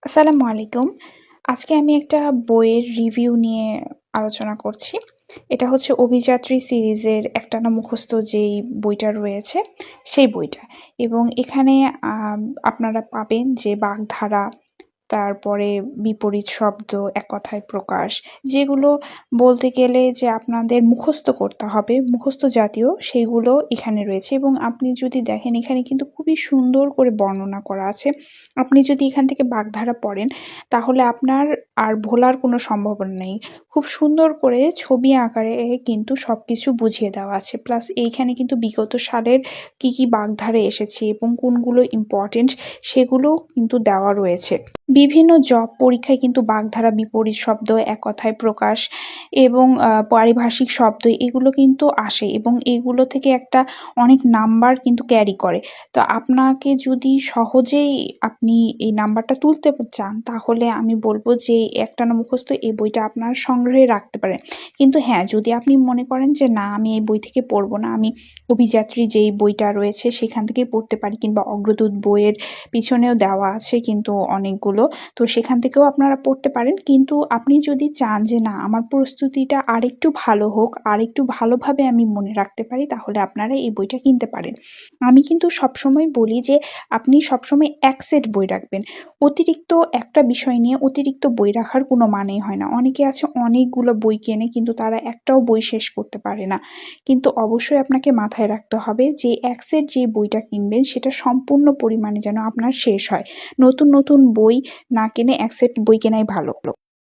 আসসালামু আলাইকুম। আজকে আমি একটা বইয়ের রিভিউ নিয়ে আলোচনা করছি। এটা হচ্ছে অভিযাত্রী সিরিজের একটানা মুখস্থ যেই বইটা রয়েছে, সেই বইটা। এবং এখানে আপনারা পাবেন যে বাগধারা, তারপরে বিপরীত শব্দ, এক কথায় প্রকাশ, যেগুলো বলতে গেলে যে আপনাদের মুখস্থ করতে হবে, মুখস্থ জাতীয়, সেইগুলো এখানে রয়েছে। এবং আপনি যদি দেখেন এখানে কিন্তু খুবই সুন্দর করে বর্ণনা করা আছে। আপনি যদি এখান থেকে বাগধারা পড়েন তাহলে আপনার আর ভোলার কোনো সম্ভাবনা নেই। খুব সুন্দর করে ছবি আকারে কিন্তু সবকিছু বুঝিয়ে দেওয়া আছে। প্লাস এইখানে কিন্তু বিগত সালের কি বাগধারা এসেছে এবং কোনগুলো ইম্পর্টেন্ট সেগুলোও কিন্তু দেওয়া রয়েছে। বিভিন্ন জব পরীক্ষায় কিন্তু বাগধারা, বিপরীত শব্দ, এক কথায় প্রকাশ এবং পারিভাষিক শব্দ এগুলো কিন্তু আসে এবং এগুলো থেকে একটা অনেক নাম্বার কিন্তু ক্যারি করে। তো আপনাকে যদি সহজেই আপনি এই নাম্বারটা তুলতে চান তাহলে আমি বলবো যে একটানা মুখস্থ এই বইটা আপনার সংগ্রহে রাখতে পারেন। কিন্তু হ্যাঁ, যদি আপনি মনে করেন যে না আমি এই বই থেকে পড়বো না, আমি অভিযাত্রী যেই বইটা রয়েছে সেখান থেকেই পড়তে পারি, কিংবা অগ্রদূত বইয়ের পিছনেও দেওয়া আছে কিন্তু অনেকগুলো, তো সেখান থেকেও আপনারা পড়তে পারেন। কিন্তু আপনি যদি চান যে না আমার প্রস্তুতিটা আরেকটু ভালো হোক, আরেকটু ভালোভাবে আমি মনে রাখতে পারি, তাহলে আপনারা এই বইটা কিনতে পারেন। আমি কিন্তু সবসময় বলি যে আপনি সবসময় এক সেট বই রাখবেন। অতিরিক্ত একটা বিষয় নিয়ে অতিরিক্ত বই রাখার কোনো মানেই হয় না। অনেকে আছে অনেকগুলো বই কেনে কিন্তু তারা একটাও বই শেষ করতে পারে না। কিন্তু অবশ্যই আপনাকে মাথায় রাখতে হবে যে এক সেট যে বইটা কিনবেন সেটা সম্পূর্ণ পরিমাণে যেন আপনার শেষ হয়। নতুন নতুন বই না কিনে এক সেট বই কেনাই ভালো।